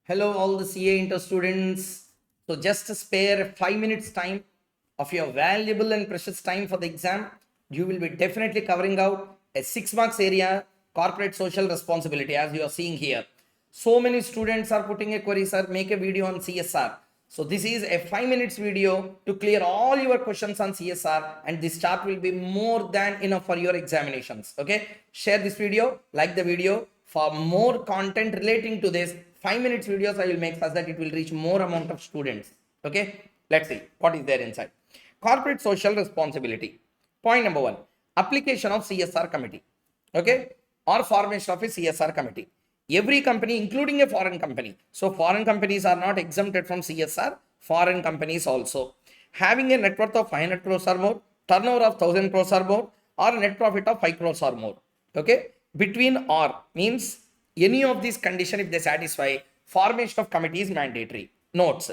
Hello, all the CA Inter students. So, just spare 5 minutes time of your valuable and precious time for the exam. You will be definitely covering out a 6 marks area, corporate social responsibility, as you are seeing here. So many students are putting a query, sir, make a video on CSR. So, this is a 5 minutes video to clear all your questions on CSR, and this chart will be more than enough for your examinations. Okay, share this video, like the video. For more content relating to this, 5 minutes videos I will make such that it will reach more amount of students. Okay, let's see what is there inside. Corporate social responsibility. Point number one, application of CSR committee. Okay, or formation of a CSR committee. Every company, including a foreign company. So foreign companies are not exempted from CSR. Foreign companies also having a net worth of 500 crores or more, turnover of 1000 crores or more, or net profit of 5 crores or more. Okay, between or means any of these conditions, if they satisfy, formation of committee is mandatory. Notes,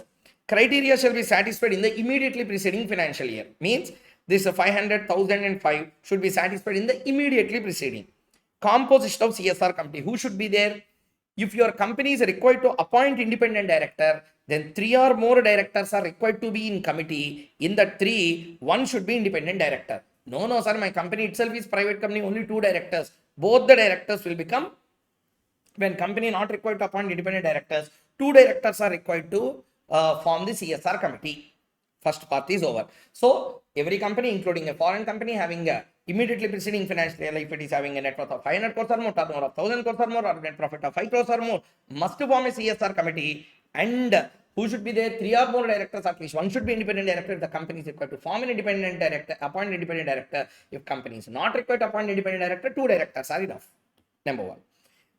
criteria shall be satisfied in the immediately preceding financial year. Means this 500,005 should be satisfied in the immediately preceding. Composition of CSR committee, who should be there? If your company is required to appoint independent director, then 3 or more directors are required to be in committee. In the 3, one should be independent director. No, sir, my company itself is private company, only 2 directors. Both the directors will become, when company not required to appoint independent directors, 2 directors are required to form the CSR committee. First part is over. So every company, including a foreign company, having a immediately preceding financial year, if it is having a net worth of 500 crores or more, turnover of 1000 crores or more, or net profit of 5 crores or more, must form a CSR committee. And who should be there? 3 or more directors, at least one should be independent director. If the company is required to form an independent director, appoint an independent director. If company is not required to appoint independent director, 2 directors are enough. Number one.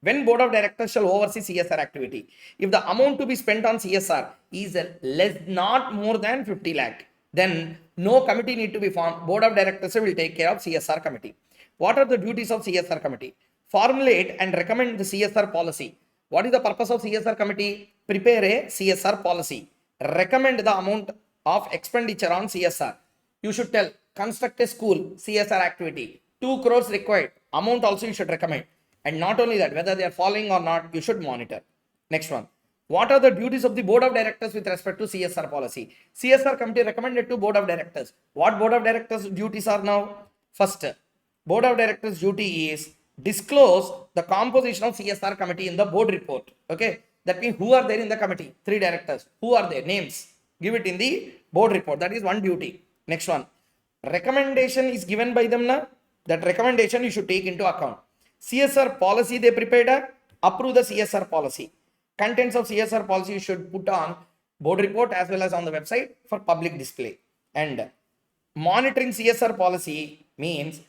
When board of directors shall oversee CSR activity, if the amount to be spent on CSR is less, not more than 50 lakh, then no committee need to be formed. Board of directors will take care of CSR committee. What are the duties of CSR committee? Formulate and recommend the CSR policy. What is the purpose of CSR committee? Prepare a CSR policy. Recommend the amount of expenditure on CSR. You should tell, construct a school, CSR activity, 2 crores required. Amount also you should recommend. And not only that, whether they are following or not, you should monitor. Next one. What are the duties of the board of directors with respect to CSR policy? CSR committee recommended to board of directors. What board of directors duties are now? First, board of directors duty is disclose the composition of CSR committee in the board report. Okay. That means who are there in the committee? 3 directors. Who are their names? Give it in the board report. That is one duty. Next one. Recommendation is given by them now. That recommendation you should take into account. CSR policy they prepared, approve the CSR policy. Contents of CSR policy you should put on board report as well as on the website for public display. And monitoring CSR policy means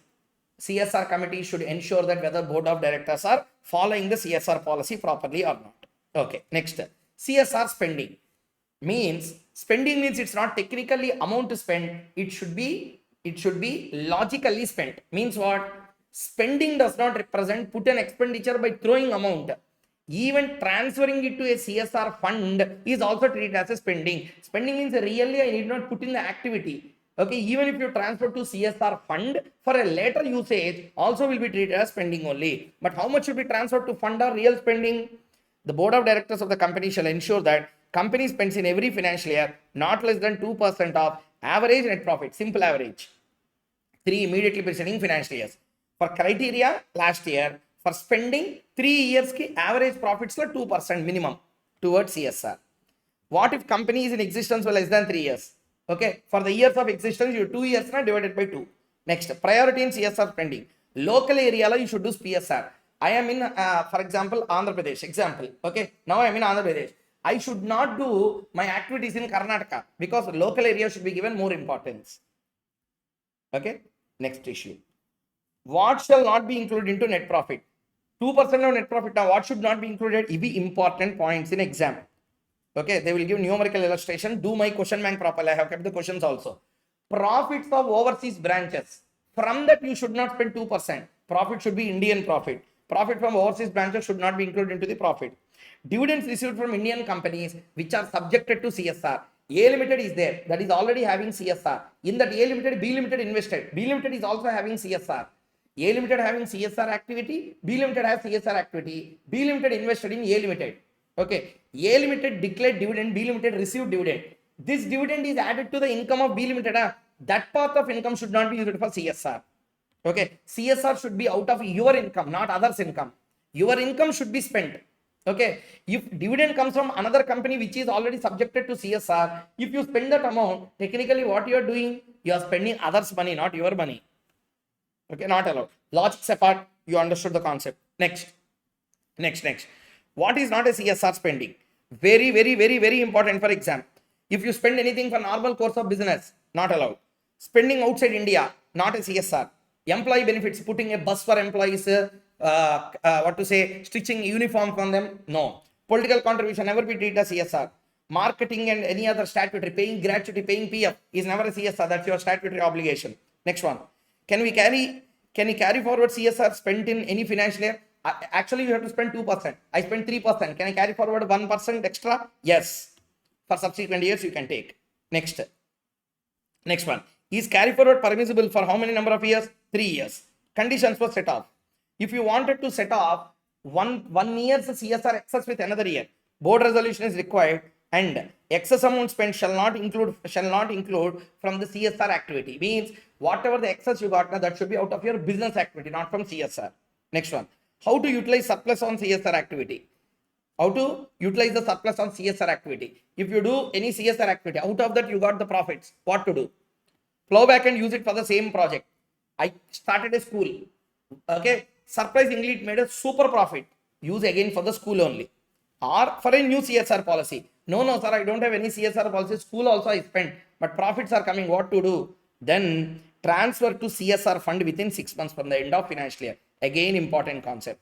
CSR committee should ensure that whether board of directors are following the CSR policy properly or not. Okay, next, CSR spending means it's not technically amount to spend, it should be logically spent. Means what? Spending does not represent put an expenditure by throwing amount. Even transferring it to a CSR fund is also treated as a spending. Spending means really I need not put in the activity. Okay, even if you transfer to CSR fund for a later usage, also will be treated as spending only. But how much should be transferred to fund or real spending? The board of directors of the company shall ensure that company spends in every financial year not less than 2% of average net profit, simple average, 3 immediately preceding financial years. For criteria, last year, for spending 3 years ki average profits la 2% minimum towards CSR. What if company is in existence for less than 3 years? Okay, for the years of existence, you 2 years na divided by 2. Next, priority in CSR spending. Local area la you should do PSR. I am in, for example, Andhra Pradesh. Example. Okay, now I am in Andhra Pradesh. I should not do my activities in Karnataka because local area should be given more importance. Okay, next issue. What shall not be included into net profit? 2% of net profit. Now, what should not be included? It be important points in exam. Okay, they will give numerical illustration. Do my question bank properly. I have kept the questions also. Profits of overseas branches. From that, you should not spend 2%. Profit should be Indian profit. Profit from overseas branches should not be included into the profit. Dividends received from Indian companies which are subjected to CSR. A Limited is there. That is already having CSR. In that A Limited, B Limited invested. B Limited is also having CSR. A Limited having CSR activity, B Limited has CSR activity, B Limited invested in A Limited. Okay, A Limited declared dividend, B Limited received dividend. This dividend is added to the income of B Limited. That part of income should not be used for CSR. Okay, CSR should be out of your income, not others' income. Your income should be spent. Okay, if dividend comes from another company which is already subjected to CSR, if you spend that amount, technically what you are doing, you are spending others' money, not your money. Okay, not allowed. Logics apart, you understood the concept. Next. What is not a CSR spending? Very important for exam. If you spend anything for normal course of business, not allowed. Spending outside India, not a CSR. Employee benefits, putting a bus for employees, stitching uniform for them, no. Political contribution, never be treated as CSR. Marketing and any other statutory, paying gratuity, paying PF is never a CSR. That's your statutory obligation. Next one. Can we carry forward CSR spent in any financial year? Actually, you have to spend 2%. I spent 3%. Can I carry forward 1% extra? Yes. For subsequent years, you can take. Next one. Is carry forward permissible for how many number of years? 3 years. Conditions for set off. If you wanted to set off one year's CSR excess with another year, board resolution is required, and excess amount spent shall not include from the CSR activity. Means whatever the excess you got, that should be out of your business activity, not from CSR. Next one. How to utilize surplus on CSR activity? How to utilize the surplus on CSR activity? If you do any CSR activity, out of that you got the profits, what to do? Plow back and use it for the same project. I started a school. Okay, surprisingly it made a super profit. Use again for the school only. Or for a new CSR policy. No, sir, I don't have any CSR policy. School also I spent, but profits are coming. What to do? Then transfer to CSR fund within 6 months from the end of financial year. Again, important concept.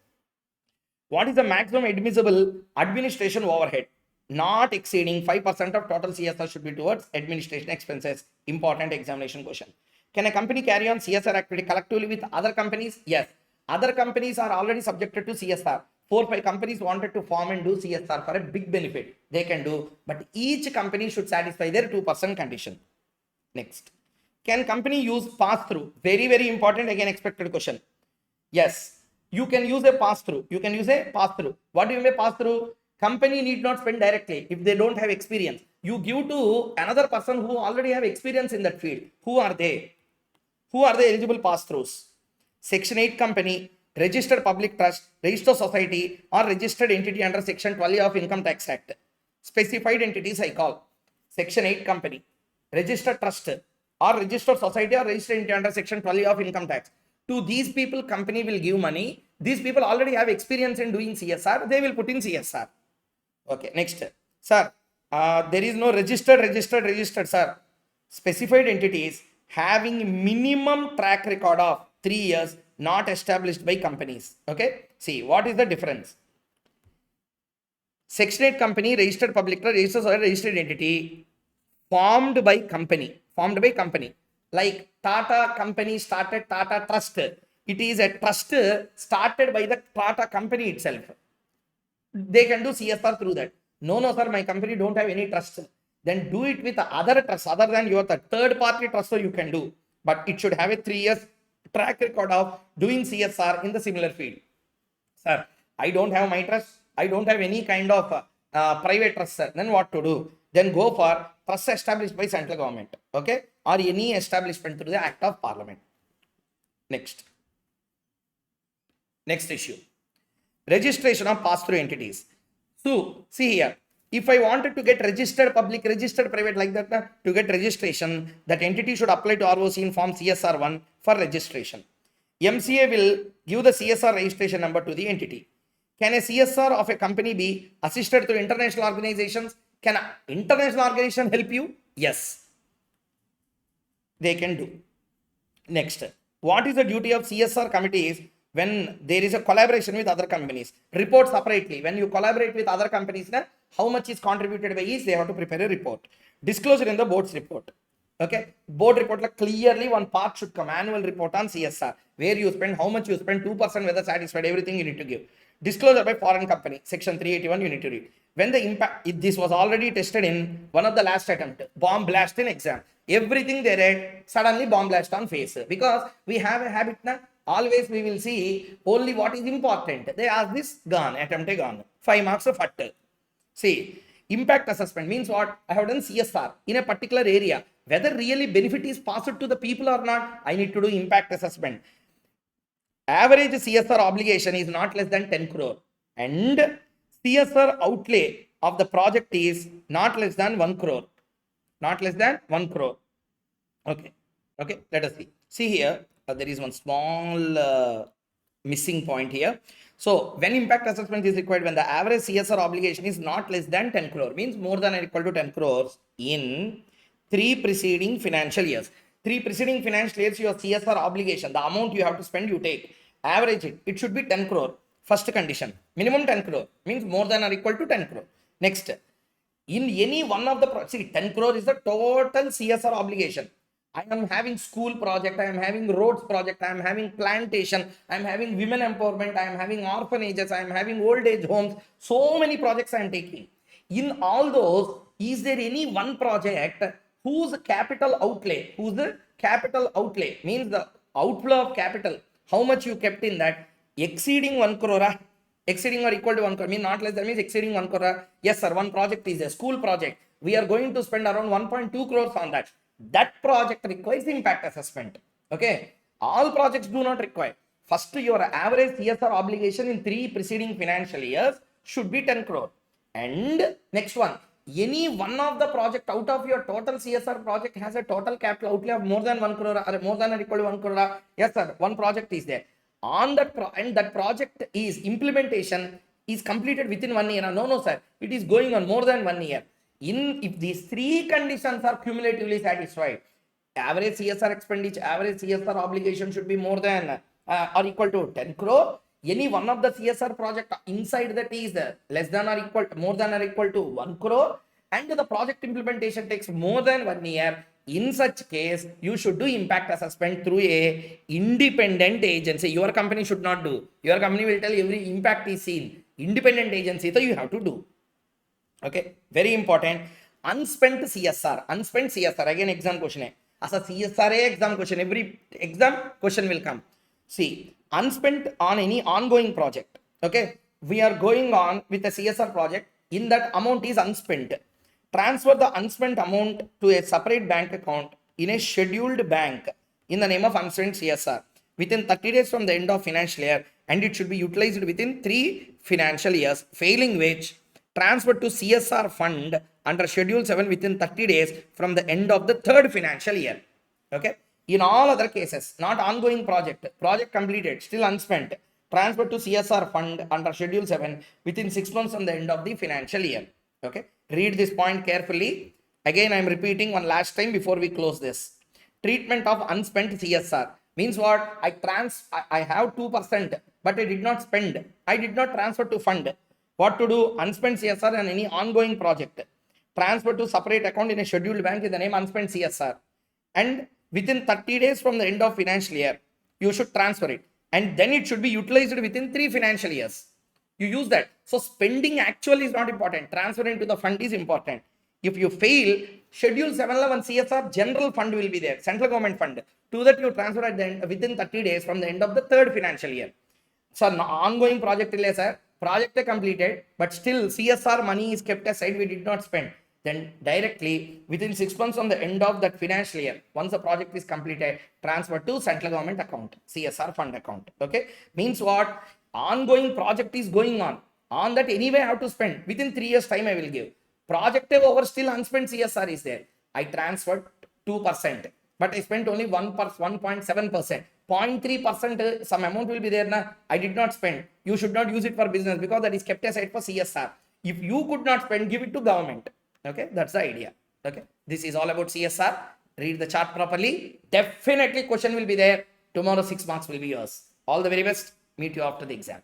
What is the maximum admissible administration overhead? Not exceeding 5% of total CSR should be towards administration expenses. Important examination question. Can a company carry on CSR activity collectively with other companies? Yes. Other companies are already subjected to CSR. 4-5 companies wanted to form and do CSR for a big benefit. They can do, but each company should satisfy their 2% condition. Next. Can company use pass-through? Very important, again expected question. Yes, you can use a pass-through. What do you mean pass-through? Company need not spend directly if they don't have experience. You give to another person who already have experience in that field. Who are they? Who are the eligible pass-throughs? Section 8 company, registered public trust, registered society, or registered entity under Section 12 of Income Tax Act. Specified entities I call. Section 8 company, registered trust, or registered society, or registered entity under Section 12 of Income Tax. To these people, company will give money. These people already have experience in doing CSR. They will put in CSR. Okay, next. Sir, there is no registered, sir. Specified entities having minimum track record of 3 years, not established by companies. Okay, see, what is the difference? Section 8 company, registered public trust, registered entity, formed by company. Like Tata company started Tata Trust. It is a trust started by the Tata company itself. They can do CSR through that. No, sir, my company don't have any trust. Then do it with other trust other than your third party trust, so you can do. But it should have a 3 years track record of doing CSR in the similar field. Sir, I don't have my trust. I don't have any kind of private trust, sir. Then what to do? Then go for trust established by central government. Okay? Or any establishment through the Act of Parliament. Next issue. Registration of pass-through entities. So, see here. If I wanted to get registered public, registered private like that, to get registration, that entity should apply to ROC in form CSR1 for registration. MCA will give the CSR registration number to the entity. Can a CSR of a company be assisted through international organizations? Can an international organization help you? Yes. They can do. Next, what is the duty of CSR committees when there is a collaboration with other companies? Report separately. When you collaborate with other companies, how much is contributed by each, they have to prepare a report. Disclosure in the board's report. Okay, board report, like clearly one part should come, annual report on CSR, where you spend, how much you spend, 2%, whether satisfied, everything you need to give. Disclosure by foreign company, section 381, you need to read. When the impact, this was already tested in one of the last attempt, bomb blast in exam. Everything they read, suddenly bomb blast on face. Because we have a habit now, always we will see only what is important. They ask this, gone, attempt gone. 5 marks of fatter. See, impact assessment means what? I have done CSR in a particular area. Whether really benefit is passed to the people or not, I need to do impact assessment. Average CSR obligation is not less than 10 crore and CSR outlay of the project is not less than 1 crore. Not less than 1 crore. Okay. Okay. Let us see. See here, there is one small missing point here. So when impact assessment is required, when the average CSR obligation is not less than 10 crore, means more than or equal to 10 crores in 3 preceding financial years. 3 preceding financial years, your CSR obligation, the amount you have to spend, you take. Average it should be 10 crore. First condition, minimum 10 crore, means more than or equal to 10 crore. Next, in any one of the, see, 10 crore is the total CSR obligation. I am having school project, I am having roads project, I am having plantation, I am having women empowerment, I am having orphanages, I am having old age homes. So many projects I am taking. In all those, is there any one project whose capital outlay, means the outflow of capital, how much you kept in that, exceeding 1 crore? Exceeding or equal to 1 crore, mean not less than, means exceeding 1 crore. Yes, sir, one project is a school project. We are going to spend around 1.2 crores on that. That project requires impact assessment. Okay. All projects do not require. First, your average CSR obligation in 3 preceding financial years should be 10 crore. And next one, any one of the project out of your total CSR project has a total capital outlay of more than 1 crore or more than or equal to 1 crore. Yes, sir, one project is there. On that and that project is implementation is completed within 1 year. No, sir, it is going on more than 1 year. If these 3 conditions are cumulatively satisfied, average CSR expenditure, average CSR obligation should be more than or equal to 10 crore. Any one of the CSR project inside that is less than or equal to, more than or equal to 1 crore, and the project implementation takes more than 1 year. In such case, you should do impact assessment through a independent agency. Your company should not do. Your company will tell every impact is seen. Independent agency, so you have to do. Okay, very important. Unspent CSR, again exam question. As a CSR exam question, every exam question will come. See, unspent on any ongoing project. Okay, we are going on with a CSR project. In that amount is unspent. Transfer the unspent amount to a separate bank account in a scheduled bank in the name of unspent CSR within 30 days from the end of financial year, and it should be utilized within 3 financial years, failing which transfer to CSR fund under Schedule 7 within 30 days from the end of the 3rd financial year. Okay. In all other cases, not ongoing project completed, still unspent, transfer to CSR fund under Schedule 7 within 6 months from the end of the financial year. Okay. Read this point carefully. Again, I am repeating one last time before we close this. Treatment of unspent CSR means what? I have 2%, but I did not spend. I did not transfer to fund. What to do? Unspent CSR and any ongoing project. Transfer to separate account in a scheduled bank in the name unspent CSR. And within 30 days from the end of financial year, you should transfer it. And then it should be utilized within 3 financial years. You use that. So spending actually is not important. Transferring to the fund is important. If you fail, Schedule 711 CSR general fund will be there. Central government fund. To that you transfer at the end, within 30 days from the end of the 3rd financial year. So ongoing project is sir. Project completed, but still CSR money is kept aside, we did not spend. Then directly within 6 months from the end of that financial year, once the project is completed, transfer to central government account, CSR fund account. Okay, means what? Ongoing project is going on that anyway I have to spend. Within 3 years time I will give. Project over, still unspent CSR is there. I transferred 2%, but I spent only 1.7%. 0.3% some amount will be there now. I did not spend. You should not use it for business because that is kept aside for CSR. If you could not spend, give it to government. Okay, that's the idea. Okay, this is all about CSR. Read the chart properly. Definitely question will be there. Tomorrow 6 marks will be yours. All the very best. Meet you after the exam.